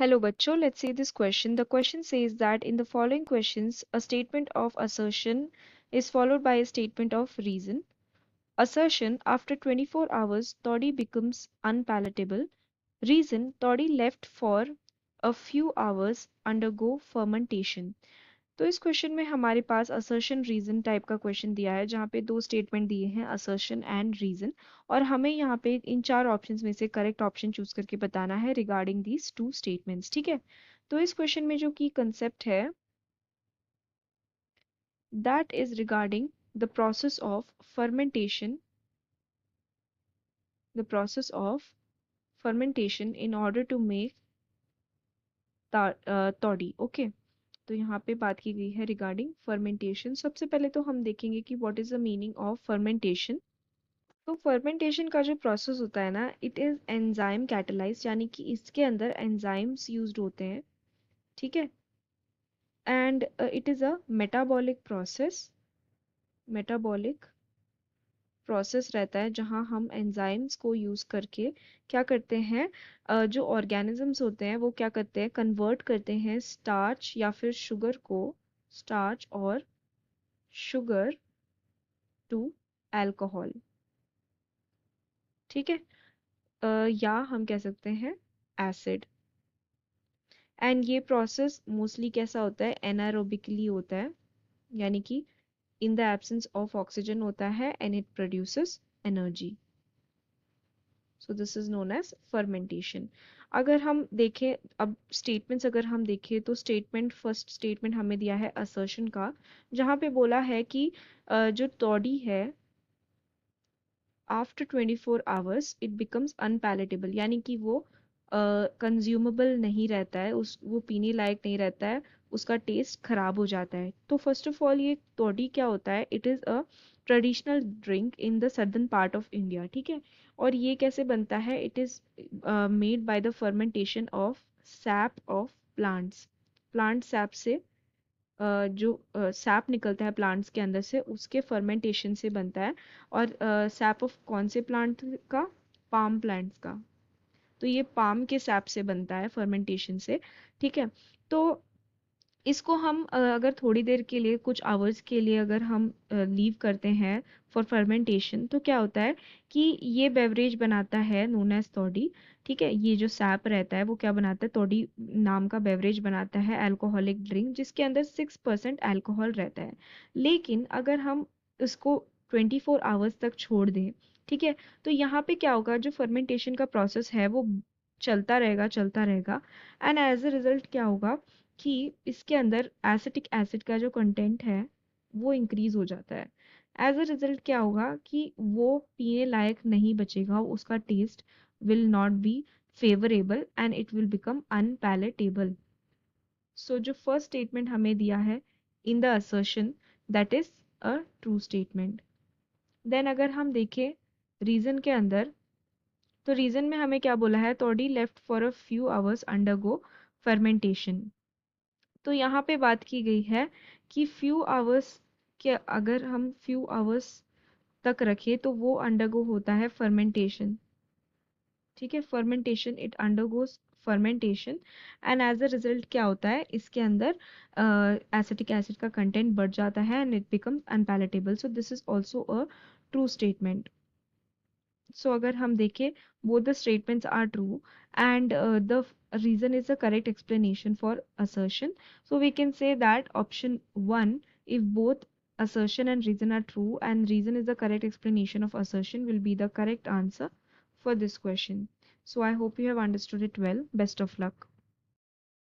Hello, bachcho. Let's see this question. The question says that in the following questions, a statement of assertion is followed by a statement of reason. Assertion: after 24 hours, toddy becomes unpalatable. Reason: toddy left for a few hours undergo fermentation. तो इस question में हमारे पास assertion reason type का question दिया है जहाँ पे दो स्टेटमेंट दिए हैं असर्शन एंड रीजन और हमें यहाँ पे इन चार ऑप्शंस में से करेक्ट ऑप्शन चूज करके बताना है रिगार्डिंग दीज टू स्टेटमेंट्स। ठीक है, तो इस क्वेश्चन में जो की कंसेप्ट है that is regarding the process of fermentation, the process of fermentation in order to make toddy. Okay, तो यहाँ पे बात की गई है रिगार्डिंग फर्मेंटेशन। सबसे पहले तो हम देखेंगे कि what is the meaning of fermentation. तो फर्मेंटेशन का जो प्रोसेस होता है ना, इट इज एंजाइम कैटलाइज्ड, यानी कि इसके अंदर एंजाइम्स यूज्ड होते हैं। ठीक है, and it is a metabolic process, metabolic process रहता है जहां हम एंजाइम्स को यूज करके क्या करते हैं, जो ऑर्गेनिजम्स होते हैं वो क्या करते हैं, कन्वर्ट करते हैं स्टार्च या फिर शुगर को, स्टार्च और शुगर टू अल्कोहल। ठीक है, या हम कह सकते हैं एसिड। एंड ये प्रोसेस मोस्टली कैसा होता है, एनारोबिकली होता है, यानी कि in the absence of oxygen होता है and it produces energy. So this is known as fermentation. अगर हम देखें अब स्टेटमेंट्स, अगर हम देखें तो स्टेटमेंट, फर्स्ट स्टेटमेंट हमें दिया है असर्शन का, जहाँ पे बोला है कि जो तोड़ी है after 24 hours it becomes unpalatable, यानी कि वो कंज्यूमेबल नहीं रहता है, उस वो पीने लायक नहीं रहता है, उसका टेस्ट खराब हो जाता है। तो फर्स्ट ऑफ ऑल ये तोड़ी क्या होता है, it is a traditional drink in the southern part of India. ठीक है, और ये कैसे बनता है, it is made by the fermentation of SAP of plants. Plant SAP से जो सैप निकलता है प्लांट्स के अंदर से, उसके फर्मेंटेशन से बनता है। और सैप ऑफ कौन से प्लांट का, पाम प्लांट्स का। तो ये पाम के सैप से बनता है फर्मेंटेशन से। ठीक है, तो इसको हम अगर थोड़ी देर के लिए, कुछ आवर्स के लिए अगर हम लीव करते हैं फॉर फर्मेंटेशन, तो क्या होता है कि ये बेवरेज बनाता है नोन एज तोड़ी। ठीक है, ये जो सैप रहता है वो क्या बनाता है, तोड़ी नाम का बेवरेज बनाता है, अल्कोहलिक ड्रिंक जिसके अंदर 6% अल्कोहल रहता है। लेकिन अगर हम इसको 24 आवर्स तक छोड़ दें, ठीक है, तो यहाँ पे क्या होगा, जो फर्मेंटेशन का प्रोसेस है वो चलता रहेगा, चलता रहेगा। एंड एज अ रिजल्ट क्या होगा कि इसके अंदर एसिटिक एसिड का जो कंटेंट है वो इंक्रीज हो जाता है। एज अ रिजल्ट क्या होगा कि वो पीने लायक नहीं बचेगा, उसका taste will not be favourable and it will become unpalatable. So जो फर्स्ट स्टेटमेंट हमें दिया है in the assertion, that is a true statement. Then अगर हम देखें रीजन के अंदर, तो रीजन में हमें क्या बोला है, तोड़ी left for a few hours undergo fermentation. तो यहाँ पे बात की गई है कि फ्यू आवर्स के, अगर हम फ्यू आवर्स तक रखें तो वो अंडरगो होता है फर्मेंटेशन। ठीक है, fermentation, it undergoes fermentation and as a result क्या होता है, इसके अंदर एसिटिक एसिड का कंटेंट बढ़ जाता है and it becomes unpalatable. So this is also a true statement. So अगर हम देखें, both the statements are true and the reason is the correct explanation for assertion. So we can say that option 1, if both assertion and reason are true and reason is the correct explanation of assertion, will be the correct answer for this question. So I hope you have understood it well. Best of luck.